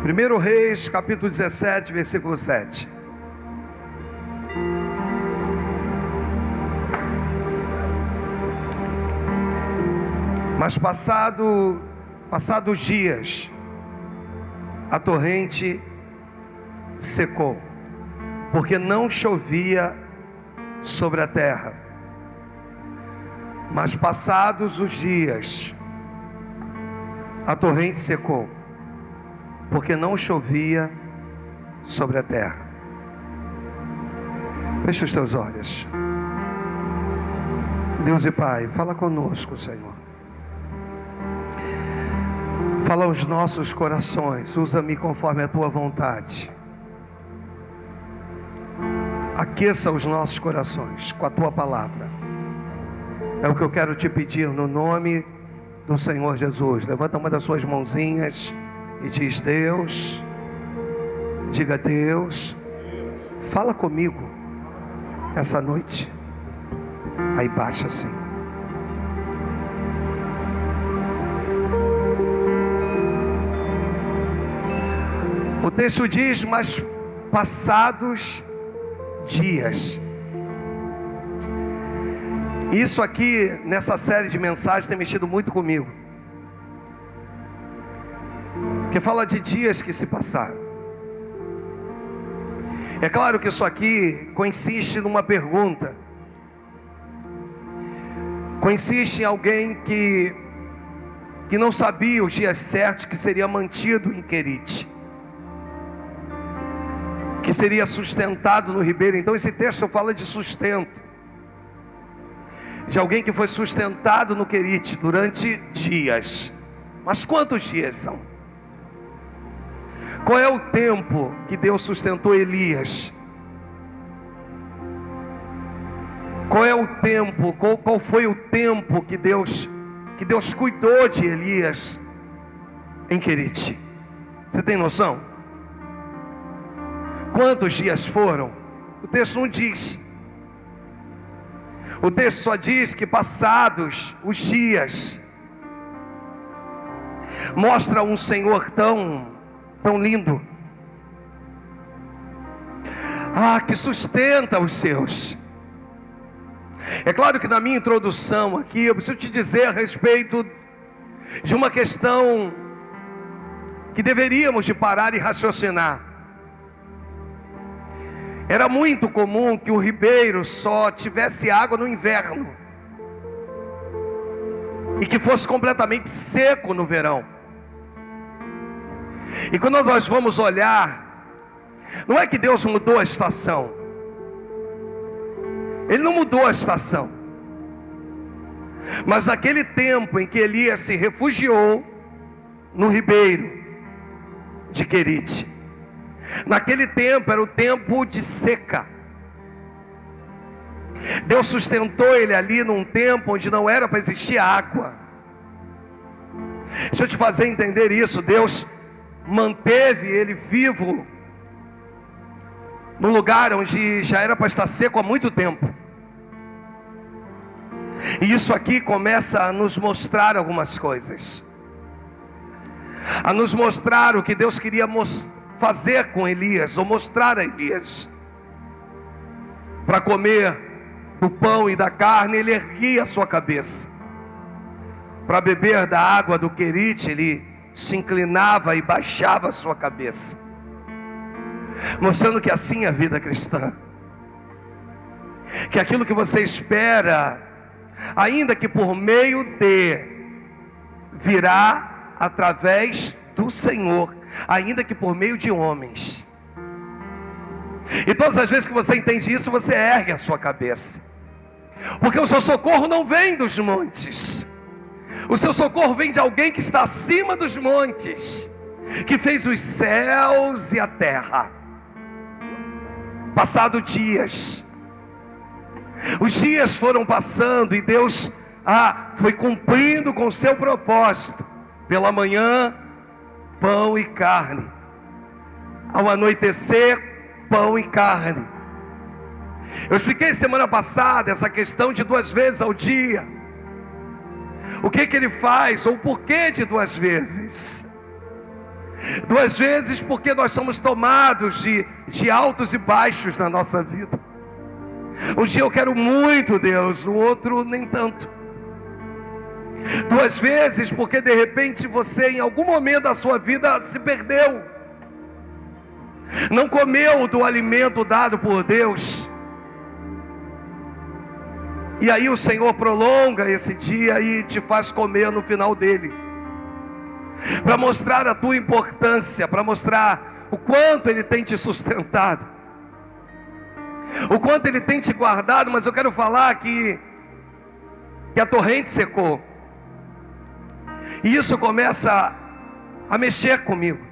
1 Reis, capítulo 17, versículo 7. Mas passados dias, a torrente secou, porque não chovia sobre a terra. Mas passados os dias, a torrente secou, porque não chovia sobre a terra. Fecha os teus olhos. Deus e Pai, fala conosco, Senhor. Fala aos nossos corações. Usa-me conforme a tua vontade. Aqueça os nossos corações com a tua palavra. É o que eu quero te pedir no nome do Senhor Jesus. Levanta uma das suas mãozinhas e diz: Deus, diga: Deus, fala comigo essa noite. Aí baixa assim. O texto diz: mas passados dias. Isso aqui, nessa série de mensagens, tem mexido muito comigo, que fala de dias que se passaram. É claro que isso aqui consiste numa pergunta, consiste em alguém que não sabia os dias certos que seria mantido em Querite, que seria sustentado no ribeiro. Então esse texto fala de sustento, de alguém que foi sustentado no Querite durante dias. Mas quantos dias são? Qual é o tempo que Deus sustentou Elias? Qual é o tempo, qual foi o tempo que Deus cuidou de Elias em Querite? Você tem noção? Quantos dias foram? O texto não diz. O texto só diz que passados os dias, mostra um Senhor tão lindo, que sustenta os seus. É claro que na minha introdução aqui, eu preciso te dizer a respeito de uma questão que deveríamos de parar e raciocinar. Era muito comum que o ribeiro só tivesse água no inverno e que fosse completamente seco no verão. E quando nós vamos olhar, não é que Deus mudou a estação. Ele não mudou a estação. Mas naquele tempo em que Elias se refugiou no ribeiro de Querite, naquele tempo era o tempo de seca. Deus sustentou ele ali num tempo onde não era para existir água. Deixa eu te fazer entender isso. Deus manteve ele vivo no lugar onde já era para estar seco há muito tempo. E isso aqui começa a nos mostrar algumas coisas, a nos mostrar o que Deus queria fazer com Elias, ou mostrar a Elias. Para comer do pão e da carne, ele erguia a sua cabeça. Para beber da água do Querite, ele se inclinava e baixava a sua cabeça, mostrando que assim é a vida cristã, que aquilo que você espera, ainda que por meio de, virá através do Senhor, ainda que por meio de homens. E todas as vezes que você entende isso, você ergue a sua cabeça, porque o seu socorro não vem dos montes. O seu socorro vem de alguém que está acima dos montes, que fez os céus e a terra. Passado dias, os dias foram passando e Deus foi cumprindo com o seu propósito. Pela manhã, pão e carne. Ao anoitecer, pão e carne. Eu expliquei semana passada essa questão de 2 vezes ao dia. O que ele faz, ou o porquê de 2 vezes. Duas vezes porque nós somos tomados de altos e baixos na nossa vida. Um dia eu quero muito Deus, o outro nem tanto. Duas vezes porque de repente você em algum momento da sua vida se perdeu, não comeu do alimento dado por Deus, e aí o Senhor prolonga esse dia e te faz comer no final dele, para mostrar a tua importância, para mostrar o quanto Ele tem te sustentado, o quanto Ele tem te guardado. Mas eu quero falar que a torrente secou, e isso começa a mexer comigo.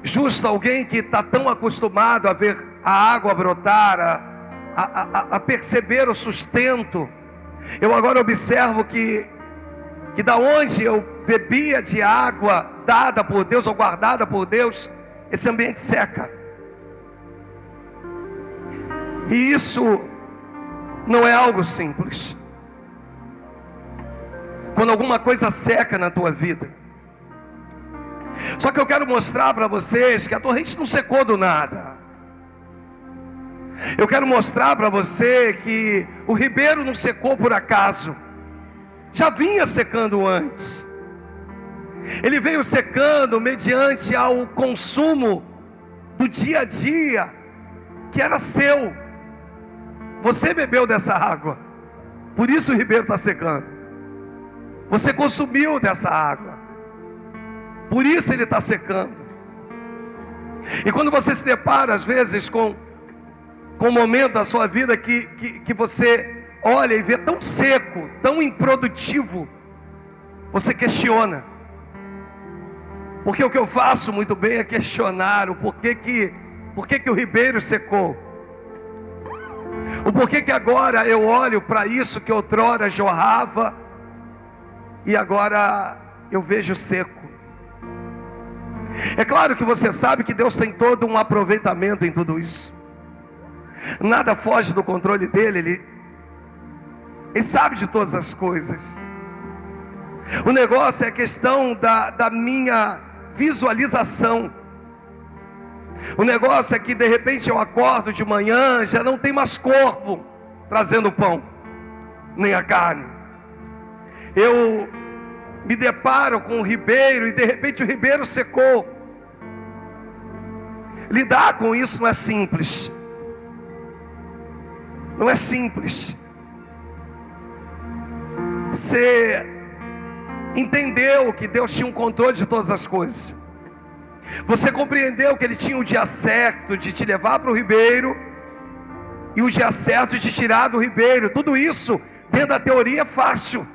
Justo alguém que está tão acostumado a ver a água brotar, a perceber o sustento. Eu agora observo que da onde eu bebia de água dada por Deus ou guardada por Deus, esse ambiente seca. E isso não é algo simples. Quando alguma coisa seca na tua vida. Só que eu quero mostrar para vocês que a torrente não secou do nada. Eu quero mostrar para você que o ribeiro não secou por acaso. Já vinha secando antes. Ele veio secando mediante ao consumo do dia a dia, que era seu. Você bebeu dessa água, por isso o ribeiro está secando. Você consumiu dessa água, por isso ele está secando. E quando você se depara às vezes com um momento da sua vida que você olha e vê tão seco, tão improdutivo, você questiona. Porque o que eu faço muito bem é questionar o porquê que o ribeiro secou. O porquê que agora eu olho para isso que outrora jorrava e agora eu vejo seco. É claro que você sabe que Deus tem todo um aproveitamento em tudo isso. Nada foge do controle dele. Ele sabe de todas as coisas. O negócio é a questão da minha visualização. O negócio é que de repente eu acordo de manhã, já não tem mais corvo trazendo o pão, nem a carne. Eu me deparo com o ribeiro e de repente o ribeiro secou. Lidar com isso não é simples. Não é simples. Você entendeu que Deus tinha um controle de todas as coisas. Você compreendeu que Ele tinha o dia certo de te levar para o ribeiro e o dia certo de te tirar do ribeiro. Tudo isso dentro da teoria é fácil.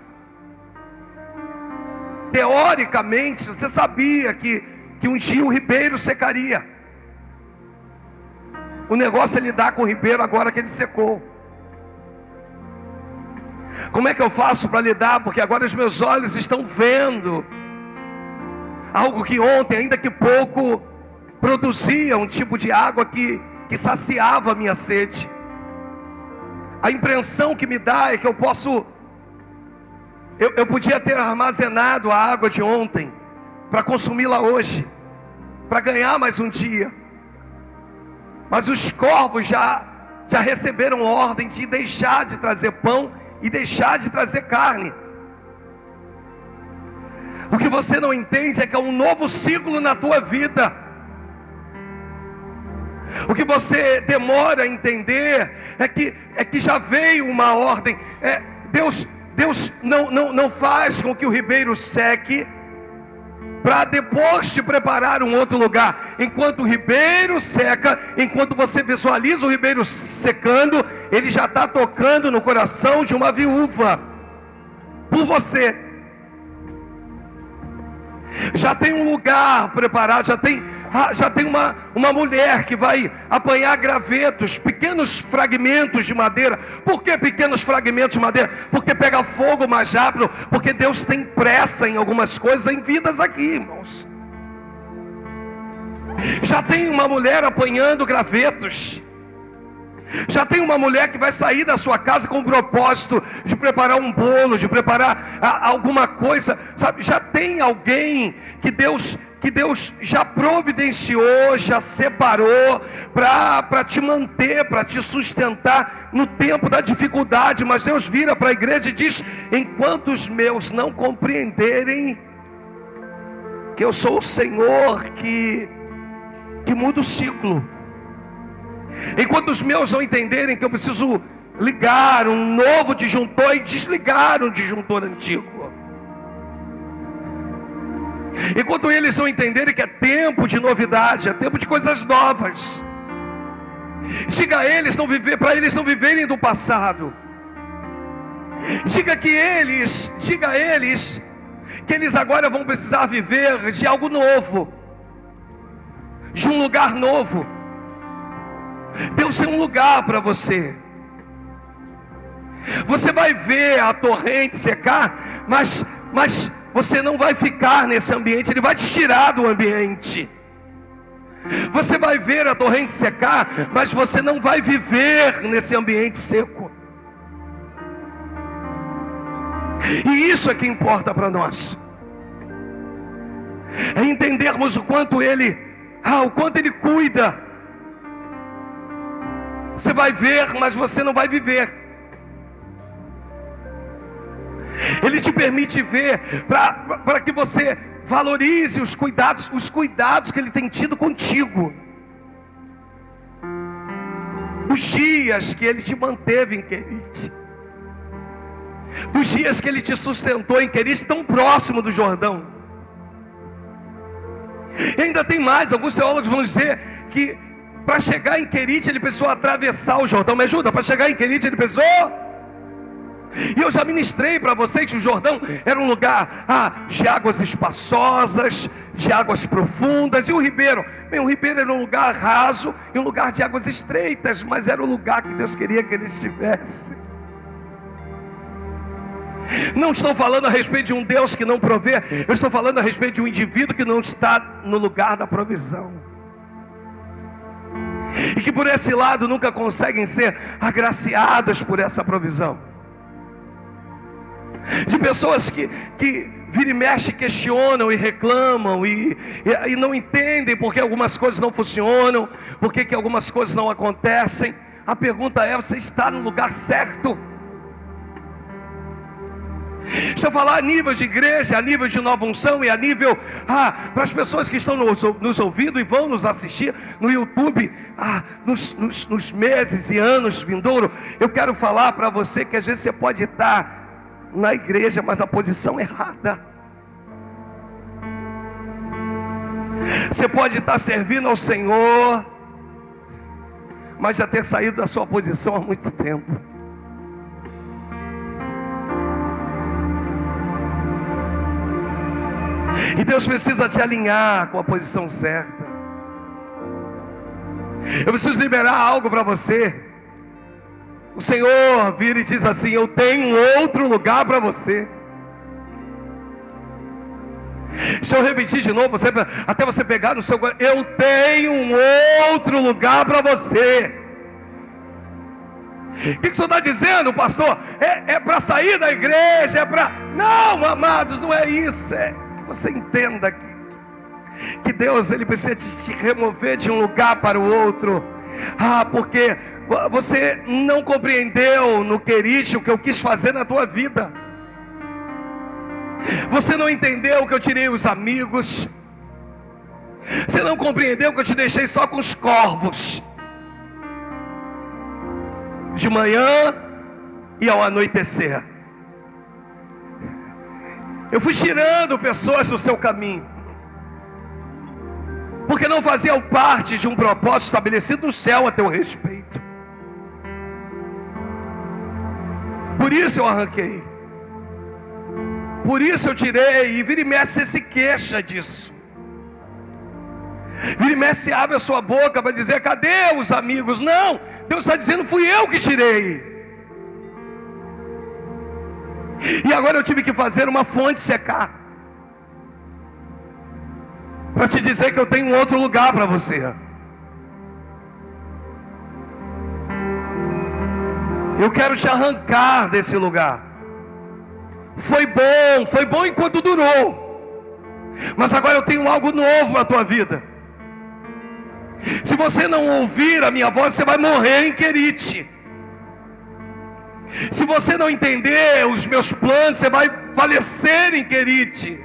Teoricamente você sabia que um dia o ribeiro secaria. O negócio é lidar com o ribeiro agora que ele secou. Como é que eu faço para lidar? Porque agora os meus olhos estão vendo algo que ontem, ainda que pouco, produzia um tipo de água que saciava a minha sede. A impressão que me dá é que eu podia ter armazenado a água de ontem para consumi-la hoje, para ganhar mais um dia. Mas os corvos já receberam ordem de deixar de trazer pão e deixar de trazer carne. O que você não entende é que é um novo ciclo na tua vida. O que você demora a entender é que já veio uma ordem. Deus não faz com que o ribeiro seque para depois te preparar um outro lugar. Enquanto o ribeiro seca, enquanto você visualiza o ribeiro secando, ele já está tocando no coração de uma viúva por você. Já tem um lugar preparado, já tem uma mulher que vai apanhar gravetos, pequenos fragmentos de madeira. Por que pequenos fragmentos de madeira? Porque pega fogo mais rápido, porque Deus tem pressa em algumas coisas, em vidas aqui, irmãos. Já tem uma mulher apanhando gravetos. Já tem uma mulher que vai sair da sua casa com o propósito de preparar um bolo, de preparar alguma coisa, sabe? Já tem alguém que Deus que Deus já providenciou, já separou para te manter, para te sustentar no tempo da dificuldade. Mas Deus vira para a igreja e diz: enquanto os meus não compreenderem que eu sou o Senhor que muda o ciclo, enquanto os meus não entenderem que eu preciso ligar um novo disjuntor e desligar um disjuntor antigo, enquanto eles não entenderem que é tempo de novidade, é tempo de coisas novas, diga a eles não viver, para eles não viverem do passado. Diga a eles que eles agora vão precisar viver de algo novo, de um lugar novo. Deus tem um lugar para você. Você vai ver a torrente secar, mas você não vai ficar nesse ambiente. Ele vai te tirar do ambiente. Você vai ver a torrente secar, mas você não vai viver nesse ambiente seco. E isso é que importa para nós, é entendermos o quanto Ele cuida. Você vai ver, mas você não vai viver. Ele te permite ver para que você valorize os cuidados que Ele tem tido contigo, os dias que Ele te manteve em Querite, os dias que Ele te sustentou em Querite, tão próximo do Jordão. E ainda tem mais. Alguns teólogos vão dizer que para chegar em Querite Ele precisou atravessar o Jordão. Me ajuda? Para chegar em Querite Ele precisou. E eu já ministrei para vocês que o Jordão era um lugar de águas espaçosas, de águas profundas. E o ribeiro? Bem, o ribeiro era um lugar raso e um lugar de águas estreitas, mas era o lugar que Deus queria que ele estivesse. Não estou falando a respeito de um Deus que não provê, eu estou falando a respeito de um indivíduo que não está no lugar da provisão, e que por esse lado nunca conseguem ser agraciados por essa provisão. De pessoas que vira e mexe questionam e reclamam e não entendem porque algumas coisas não funcionam, porque algumas coisas não acontecem. A pergunta é: você está no lugar certo? Deixa eu falar a nível de igreja, a nível de nova unção e a nível para as pessoas que estão nos ouvindo e vão nos assistir no YouTube nos meses e anos vindouros. Eu quero falar para você que às vezes você pode estar na igreja, mas na posição errada. Você pode estar servindo ao Senhor, mas já ter saído da sua posição há muito tempo. E Deus precisa te alinhar com a posição certa. Eu preciso liberar algo para você. O Senhor vira e diz assim: eu tenho outro lugar para você. Deixa eu repetir de novo, até você pegar no seu coração. Eu tenho um outro lugar para você. O que o senhor está dizendo, pastor? É para sair da igreja, é para... Não, amados, não é isso. É que você entenda que Deus, Ele precisa te remover de um lugar para o outro. Porque você não compreendeu no Querite o que eu quis fazer na tua vida. Você não entendeu que eu tirei os amigos. Você não compreendeu que eu te deixei só com os corvos, de manhã e ao anoitecer. Eu fui tirando pessoas do seu caminho, porque não faziam parte de um propósito estabelecido no céu a teu respeito. Por isso eu arranquei, por isso eu tirei. E vira e mexe, você se queixa disso. Vira e mexe, abre a sua boca para dizer: cadê os amigos? Não, Deus está dizendo: fui eu que tirei. E agora eu tive que fazer uma fonte secar, para te dizer que eu tenho um outro lugar para você. Eu quero te arrancar desse lugar. Foi bom enquanto durou, Mas agora eu tenho algo novo na tua vida. Se você não ouvir a minha voz, você vai morrer em Querite. Se você não entender os meus planos, você vai falecer em Querite.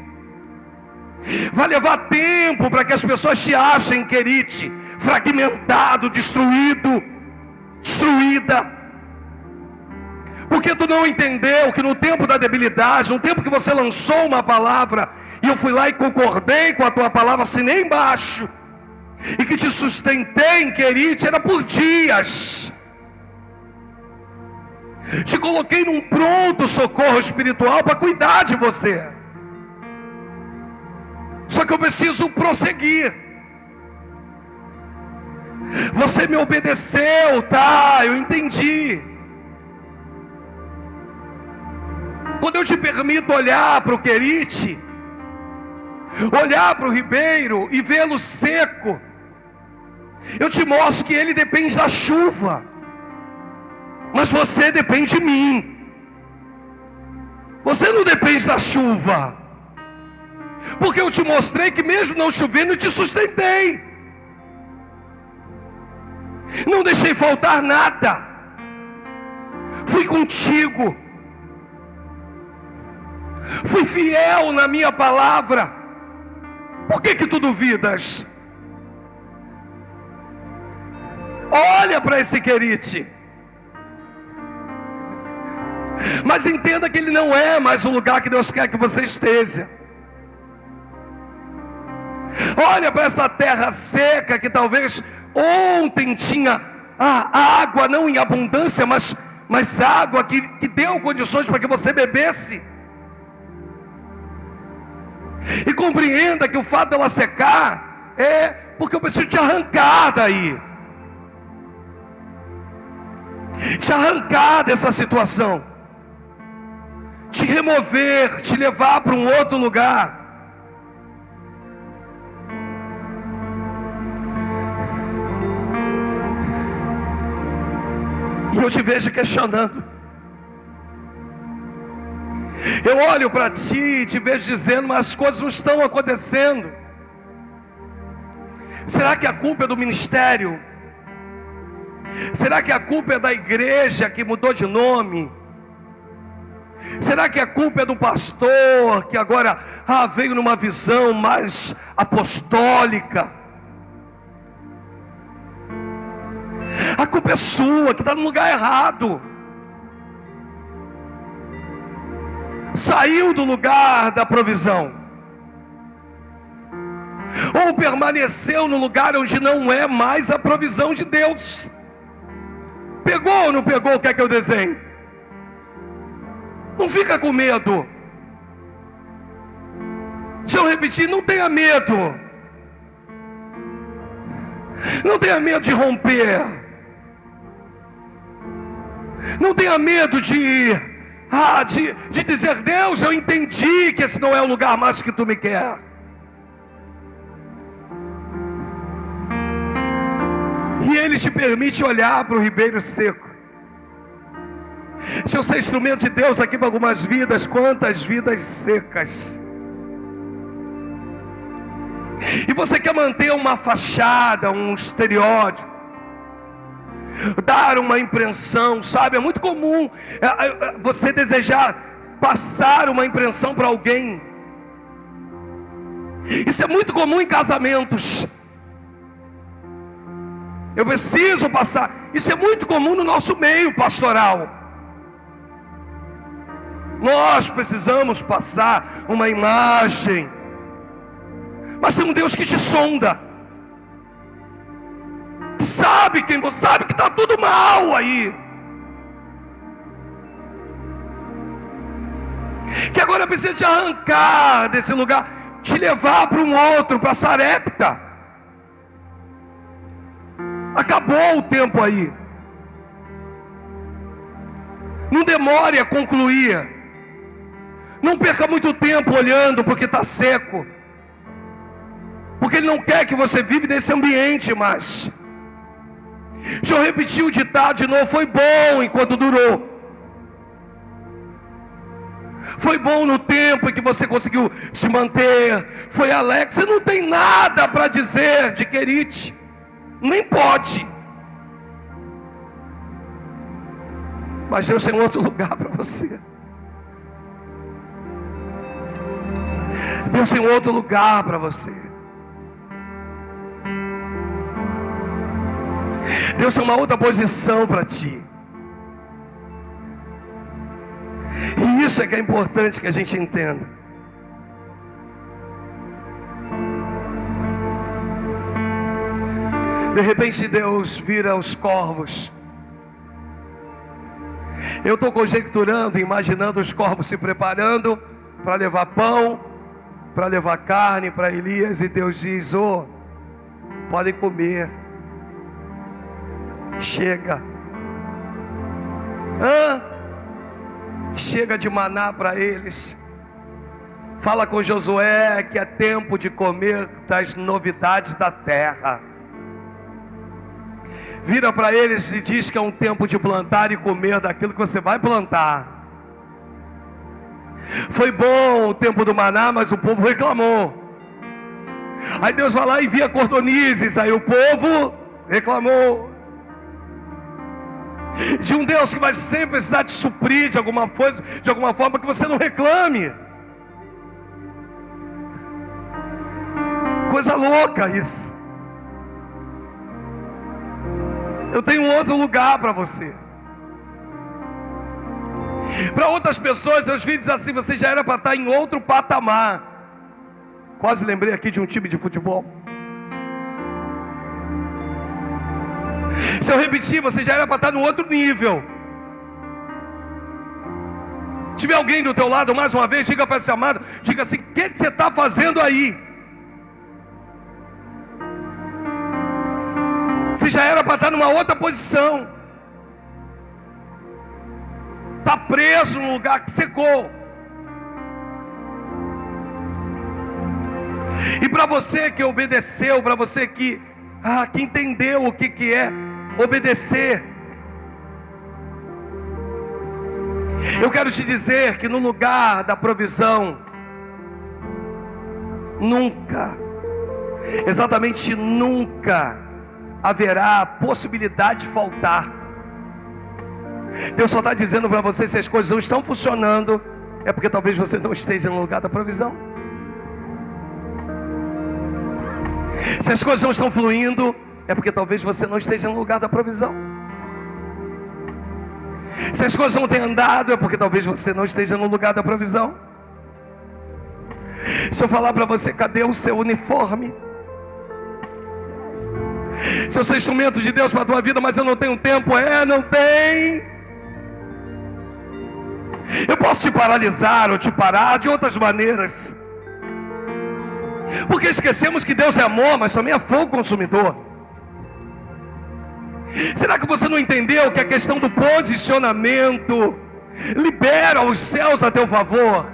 Vai levar tempo para que as pessoas te achem em Querite, fragmentado, destruído, destruída. Porque tu não entendeu que no tempo da debilidade, no tempo que você lançou uma palavra, e eu fui lá e concordei com a tua palavra, assinei embaixo, e que te sustentei em Querite, era por dias. Te coloquei num pronto socorro espiritual para cuidar de você. Só que eu preciso prosseguir. Você me obedeceu, tá? Eu entendi. Quando eu te permito olhar para o Querite, olhar para o ribeiro e vê-lo seco, eu te mostro que ele depende da chuva, mas você depende de mim. Você não depende da chuva, porque eu te mostrei que mesmo não chovendo eu te sustentei, não deixei faltar nada, fui contigo, fui fiel na minha palavra. Por que tu duvidas? Olha para esse Querite, mas entenda que ele não é mais o lugar que Deus quer que você esteja. Olha para essa terra seca que talvez ontem tinha água, não em abundância, mas água que deu condições para que você bebesse. E compreenda que o fato dela secar é porque eu preciso te arrancar daí, te arrancar dessa situação, te remover, te levar para um outro lugar. E eu te vejo questionando. Eu olho para ti e te vejo dizendo, mas as coisas não estão acontecendo. Será que a culpa é do ministério? Será que a culpa é da igreja que mudou de nome? Será que a culpa é do pastor que agora veio numa visão mais apostólica? A culpa é sua, que está no lugar errado. Saiu do lugar da provisão, ou permaneceu no lugar onde não é mais a provisão de Deus. Pegou ou não pegou o que é que eu desenho? Não fica com medo. Deixa eu repetir, não tenha medo. Não tenha medo de romper. Não tenha medo de dizer, Deus, eu entendi que esse não é o lugar mais que tu me quer. E Ele te permite olhar para o ribeiro seco. Deixa eu ser instrumento de Deus aqui para algumas vidas. Quantas vidas secas. E você quer manter uma fachada, um estereótipo, dar uma impressão, sabe? É muito comum você desejar passar uma impressão para alguém. Isso é muito comum em casamentos. Eu preciso passar. Isso é muito comum no nosso meio pastoral. Nós precisamos passar uma imagem. Mas tem um Deus que te sonda, que sabe quem você sabe, que está tudo mal aí, que agora precisa te arrancar desse lugar, te levar para um outro, para Sarepta. Acabou o tempo aí. Não demore a concluir. Não perca muito tempo olhando porque está seco, porque Ele não quer que você vive nesse ambiente mais. Deixa eu repetir o ditado de novo. Foi bom enquanto durou. Foi bom no tempo em que você conseguiu se manter. Foi alegre. Você não tem nada para dizer de Querite. Nem pode. Mas Deus tem outro lugar para você. Deus tem outro lugar para você. Deus tem uma outra posição para ti. E isso é que é importante que a gente entenda. De repente Deus vira os corvos. Eu estou conjecturando, imaginando os corvos se preparando para levar pão, para levar carne para Elias. E Deus diz: oh, podem comer. Chega. Chega de maná para eles. Fala com Josué que é tempo de comer das novidades da terra. Vira para eles e diz que é um tempo de plantar e comer daquilo que você vai plantar. Foi bom o tempo do maná, mas o povo reclamou. Aí Deus vai lá e envia cordonizes. Aí o povo reclamou. De um Deus que vai sempre precisar te suprir de alguma coisa, de alguma forma, que você não reclame. Coisa louca isso. Eu tenho um outro lugar para você. Para outras pessoas, Deus diz assim: você já era para estar em outro patamar. Quase lembrei aqui de um time de futebol. Se eu repetir, você já era para estar no outro nível. Se tiver alguém do teu lado, mais uma vez, diga para esse amado, diga assim: o que você está fazendo aí? Você já era para estar numa outra posição. Está preso num lugar que secou. E para você que obedeceu, para você que entendeu o que é obedecer, eu quero te dizer que no lugar da provisão, nunca, exatamente nunca, haverá possibilidade de faltar. Deus só está dizendo para você: se as coisas não estão funcionando, é porque talvez você não esteja no lugar da provisão. Se as coisas não estão fluindo, é porque talvez você não esteja no lugar da provisão. Se as coisas não têm andado, é porque talvez você não esteja no lugar da provisão. Se eu falar para você: cadê o seu uniforme? Se eu sou instrumento de Deus para a tua vida, mas eu não tenho tempo, não tem. Eu posso te paralisar ou te parar de outras maneiras, porque esquecemos que Deus é amor, mas também é fogo consumidor. Será que você não entendeu que a questão do posicionamento libera os céus a teu favor?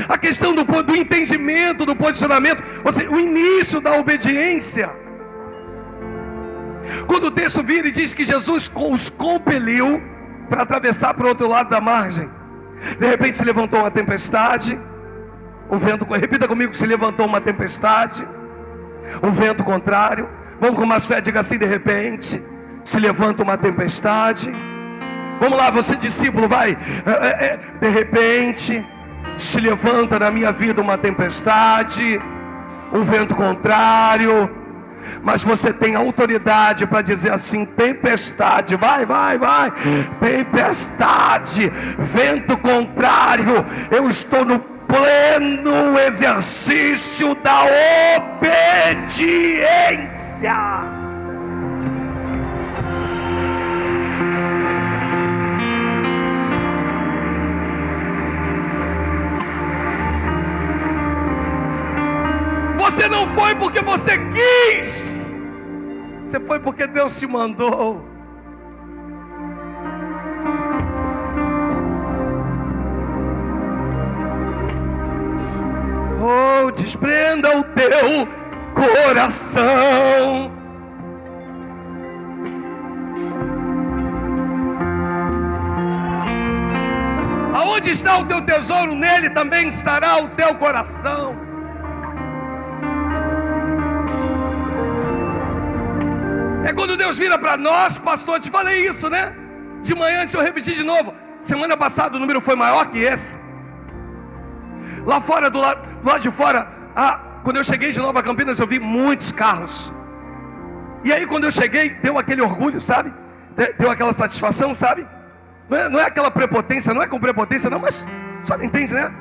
A questão do entendimento do posicionamento, ou seja, o início da obediência. Quando o texto vira e diz que Jesus os compeliu para atravessar para o outro lado da margem, de repente se levantou uma tempestade. O vento, repita comigo: se levantou uma tempestade, um vento contrário. Vamos com mais fé, diga assim: de repente se levanta uma tempestade. Vamos lá, você discípulo, vai. De repente se levanta na minha vida uma tempestade, um vento contrário. Mas você tem autoridade para dizer assim: tempestade, vai, tempestade, vento contrário, eu estou no pleno exercício da obediência. Você não foi porque você quis, você foi porque Deus te mandou. Oh, desprenda o teu coração. Onde está o teu tesouro, nele também estará o teu coração. É quando Deus vira para nós, pastor, eu te falei isso, né? De manhã, antes eu repetir de novo. Semana passada o número foi maior que esse. Lá fora, do lado de fora, quando eu cheguei de Nova Campinas, eu vi muitos carros. E aí quando eu cheguei, deu aquele orgulho, sabe? Deu aquela satisfação, sabe? Não é aquela prepotência, não é com prepotência não, mas só não entende, né?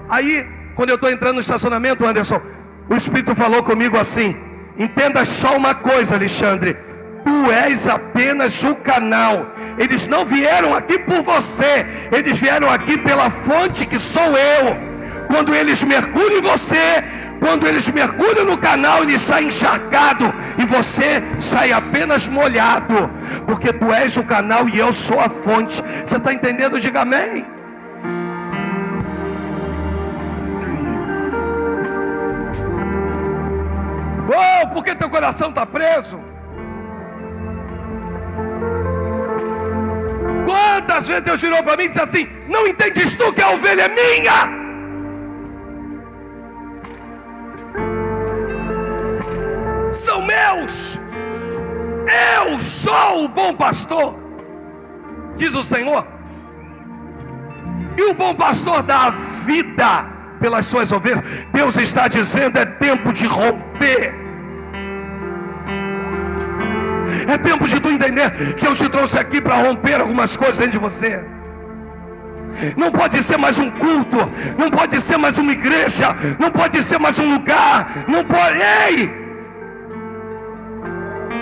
Aí, quando eu estou entrando no estacionamento, Anderson, o Espírito falou comigo assim: entenda só uma coisa, Alexandre, tu és apenas o canal. Eles não vieram aqui por você, eles vieram aqui pela fonte que sou eu. Quando eles mergulham em você, quando eles mergulham no canal, eles saem encharcados e você sai apenas molhado, porque tu és o canal e eu sou a fonte. Você está entendendo? Diga amém. Oh, porque teu coração está preso? Quantas vezes Deus virou para mim e disse assim: não entendes tu que a ovelha é minha? São meus. Eu sou o bom pastor, diz o Senhor. E o bom pastor dá a vida pelas suas ovelhas. Deus está dizendo: é tempo de romper. É tempo de tu entender que eu te trouxe aqui para romper algumas coisas dentro de você. Não pode ser mais um culto, não pode ser mais uma igreja, não pode ser mais um lugar, não pode. Ei!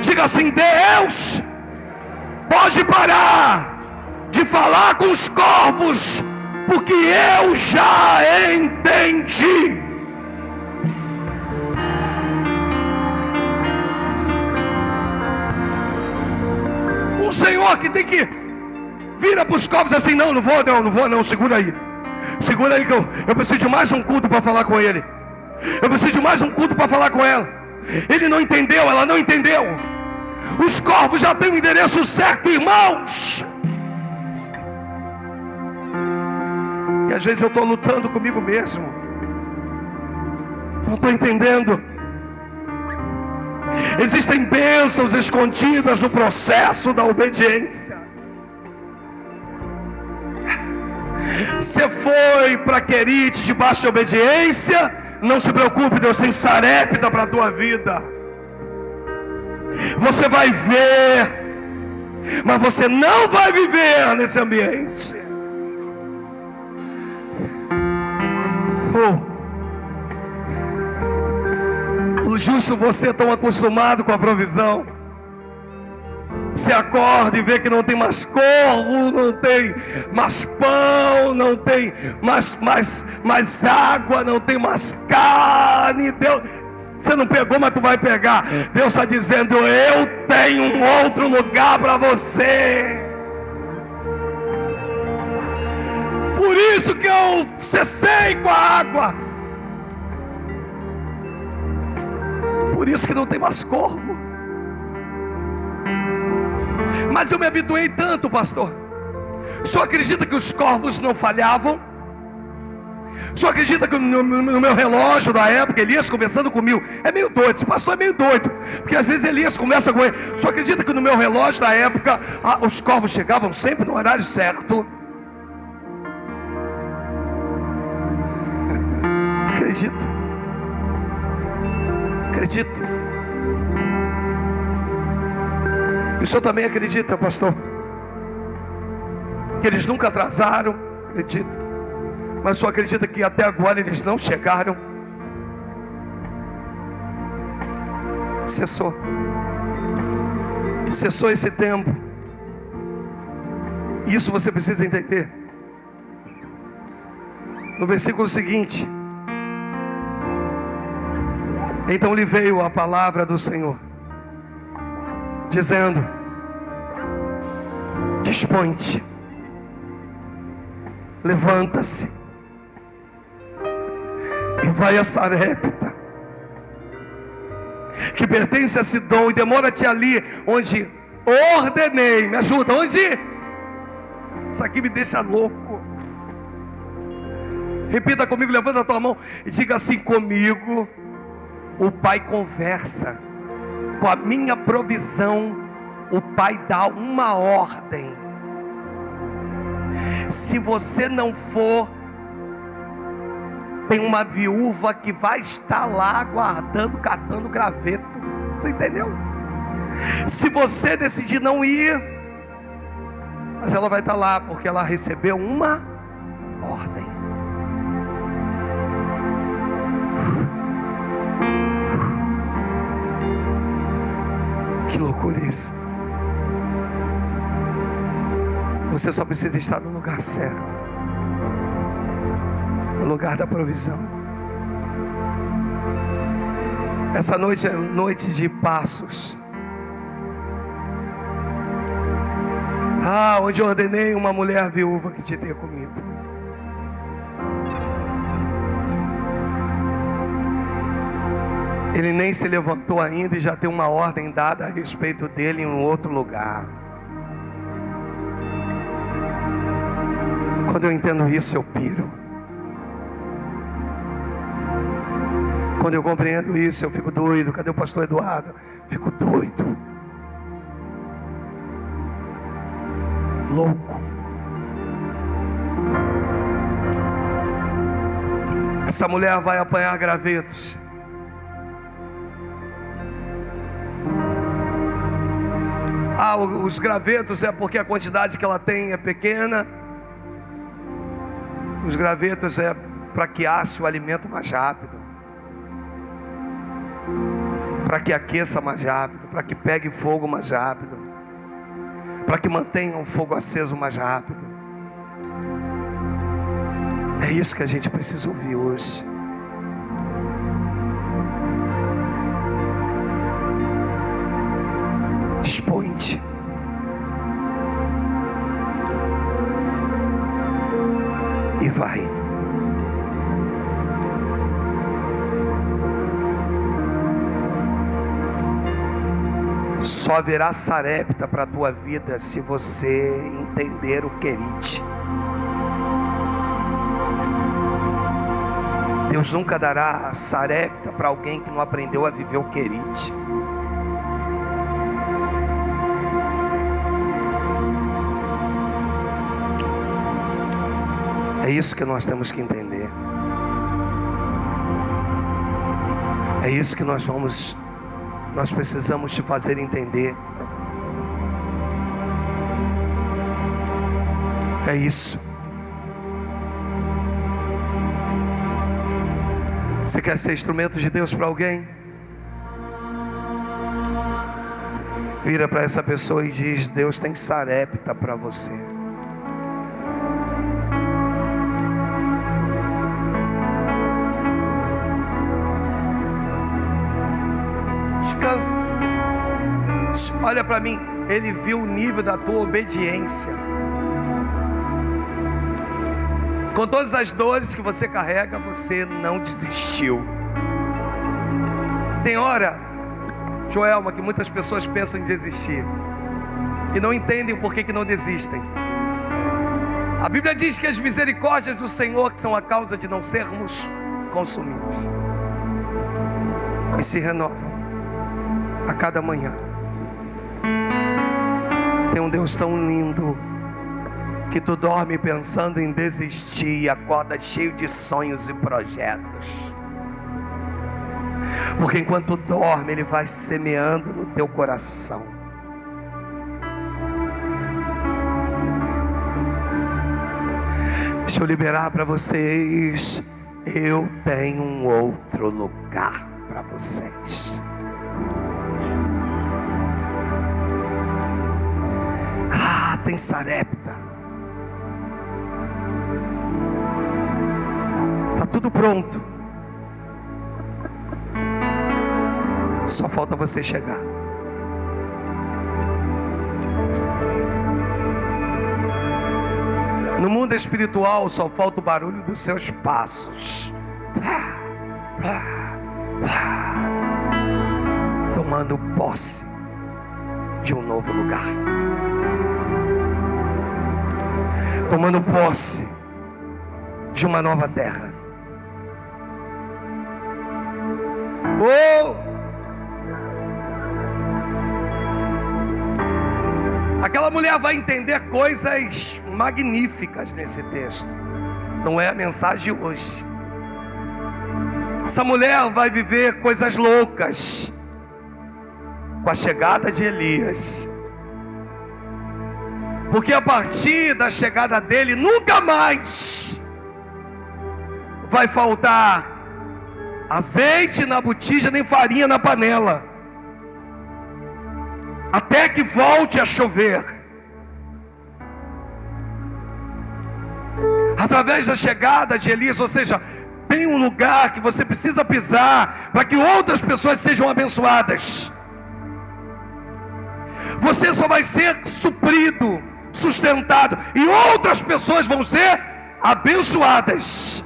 Diga assim: Deus pode parar de falar com os corvos, porque eu já entendi. Um Senhor que tem que vira para os corvos assim: não vou, segura aí que eu preciso de mais um culto para falar com ele. Eu preciso de mais um culto para falar com ela. Ele não entendeu, ela não entendeu. Os corvos já têm o endereço certo, irmãos. E às vezes eu estou lutando comigo mesmo, não estou entendendo. Existem bênçãos escondidas no processo da obediência. Você foi para Querite debaixo de obediência, não se preocupe, Deus tem Sarepta para a tua vida. Você vai ver, mas você não vai viver nesse ambiente. O justo, você é tão acostumado com a provisão. Você acorda e vê que não tem mais corvo, não tem mais pão, não tem mais água, não tem mais carne. Deus, você não pegou, mas tu vai pegar. Deus está dizendo: eu tenho um outro lugar para você. Por isso que eu cessei com a água. Por isso que não tem mais corvo. Mas eu me habituei tanto, pastor. O senhor acredita que os corvos não falhavam? O senhor acredita que no meu relógio da época, Elias conversando comigo, é meio doido, esse pastor é meio doido, porque às vezes Elias conversa com ele. O senhor acredita que no meu relógio da época, os corvos chegavam sempre no horário certo? Acredito. E o senhor também acredita, pastor, que eles nunca atrasaram? Acredito. Mas o senhor acredita que até agora eles não chegaram? Cessou esse tempo. Isso você precisa entender. No versículo seguinte: então lhe veio a palavra do Senhor, dizendo: dispõe-te, levanta-se e vai a Sarepta, que pertence a Sidom, e demora-te ali onde ordenei. Me ajuda, onde? Isso aqui me deixa louco. Repita comigo, levanta a tua mão e diga assim comigo: o Pai conversa. Com a minha provisão, o Pai dá uma ordem. Se você não for, tem uma viúva que vai estar lá aguardando, catando graveto. Você entendeu? Se você decidir não ir, mas ela vai estar lá, porque ela recebeu uma ordem. Que loucura isso. Você só precisa estar no lugar certo, no lugar da provisão. Essa noite é noite de passos. Onde eu ordenei uma mulher viúva que te dê comida. Ele nem se levantou ainda e já tem uma ordem dada a respeito dele em um outro lugar. Quando eu entendo isso, eu piro. Quando eu compreendo isso, eu fico doido. Cadê o pastor Eduardo? Fico doido. Louco. Essa mulher vai apanhar gravetos. Os gravetos é porque a quantidade que ela tem é pequena. Os gravetos é para que asse o alimento mais rápido, para que aqueça mais rápido, para que pegue fogo mais rápido, para que mantenha o fogo aceso mais rápido. É isso que a gente precisa ouvir hoje. Dispõe-te. E vai. Só haverá sarepta para a tua vida se você entender o querite. Deus nunca dará sarepta para alguém que não aprendeu a viver o querite. É isso que nós temos que entender. É isso que nós precisamos te fazer entender. É isso. Você quer ser instrumento de Deus para alguém? Vira para essa pessoa e diz: Deus tem sarepta para você. Descansa. Olha para mim. Ele viu o nível da tua obediência. Com todas as dores que você carrega, você não desistiu. Tem hora, Joelma, que muitas pessoas pensam em desistir e não entendem o porquê que não desistem. A Bíblia diz que as misericórdias do Senhor que são a causa de não sermos consumidos e se renovam a cada manhã. Tem um Deus tão lindo que tu dorme pensando em desistir e acorda cheio de sonhos e projetos. Porque enquanto dorme, Ele vai semeando no teu coração. Deixa eu liberar para vocês. Eu tenho um outro lugar para vocês. Tem sarepta. Está tudo pronto. Só falta você chegar. No mundo espiritual só falta o barulho dos seus passos. Tomando posse de um novo lugar. Tomando posse de uma nova terra. Oh! Aquela mulher vai entender coisas magníficas nesse texto. Não é a mensagem de hoje. Essa mulher vai viver coisas loucas com a chegada de Elias. Porque a partir da chegada dele, nunca mais vai faltar azeite na botija, nem farinha na panela, até que volte a chover. Através da chegada de Elias, ou seja, tem um lugar que você precisa pisar para que outras pessoas sejam abençoadas. Você só vai ser suprido, sustentado, e outras pessoas vão ser abençoadas.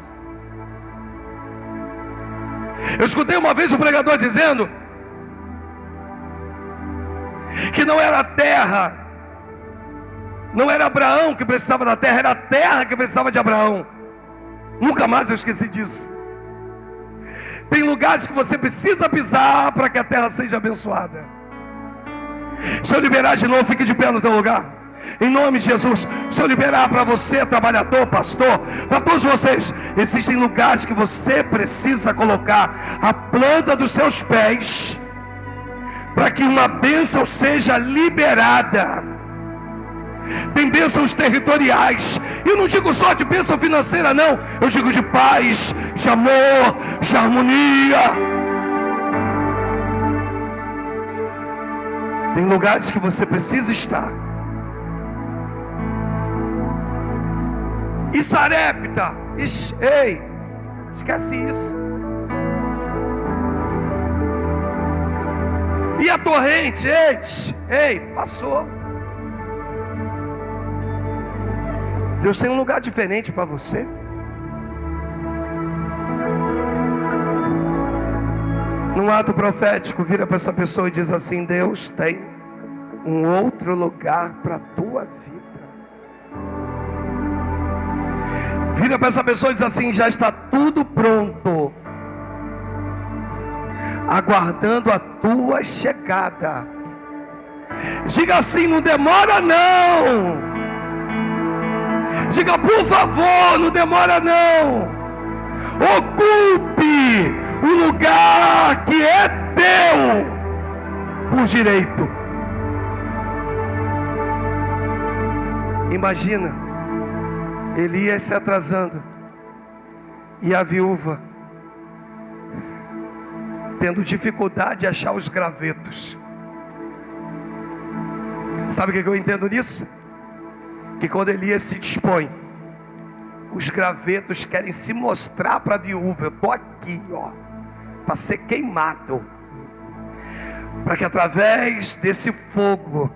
Eu escutei uma vez um pregador dizendo que não era a terra, não era Abraão que precisava da terra, era a terra que precisava de Abraão. Nunca mais eu esqueci disso. Tem lugares que você precisa pisar para que a terra seja abençoada. Se eu liberar de novo, fique de pé no teu lugar, em nome de Jesus. Se eu liberar para você, trabalhador, pastor, para todos vocês, existem lugares que você precisa colocar a planta dos seus pés para que uma bênção seja liberada. Tem bênçãos territoriais. Eu não digo só de bênção financeira, não. Eu digo de paz, de amor, de harmonia. Tem lugares que você precisa estar. E Sarepta, ei, esquece isso. E a torrente, ei, passou. Deus tem um lugar diferente para você. Num ato profético, vira para essa pessoa e diz assim: Deus tem um outro lugar para a tua vida. Vira para essa pessoa e diz assim: já está tudo pronto, aguardando a tua chegada. Diga assim: não demora não. Diga: por favor, não demora não. Ocupe o lugar que é teu por direito. Imagina Elias se atrasando e a viúva tendo dificuldade de achar os gravetos. Sabe o que eu entendo nisso? Que quando Elias se dispõe, os gravetos querem se mostrar para a viúva. Eu estou aqui, para ser queimado, para que através desse fogo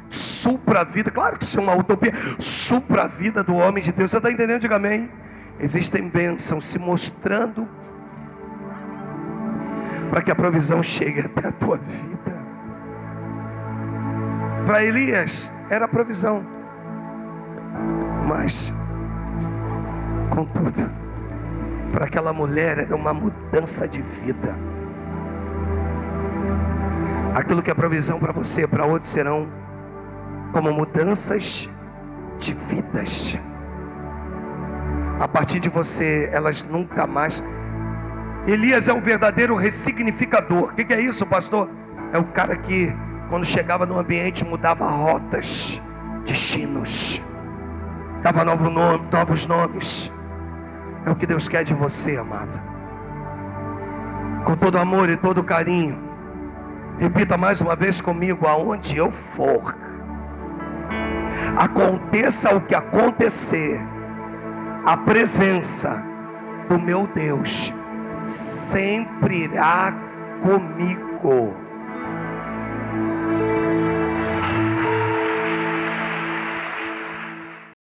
supra a vida. Claro que isso é uma utopia. Supra a vida do homem de Deus. Você está entendendo? Diga amém. Existem bênçãos se mostrando para que a provisão chegue até a tua vida. Para Elias era a provisão, mas contudo, para aquela mulher era uma mudança de vida. Aquilo que é provisão para você, para outros serão como mudanças de vidas. A partir de você, elas nunca mais. Elias é um verdadeiro ressignificador. O que é isso, pastor? É o cara que, quando chegava no ambiente, mudava rotas, destinos, dava novos nomes. É o que Deus quer de você, amado. Com todo amor e todo carinho, repita mais uma vez comigo: aonde eu for, aconteça o que acontecer, a presença do meu Deus sempre irá comigo.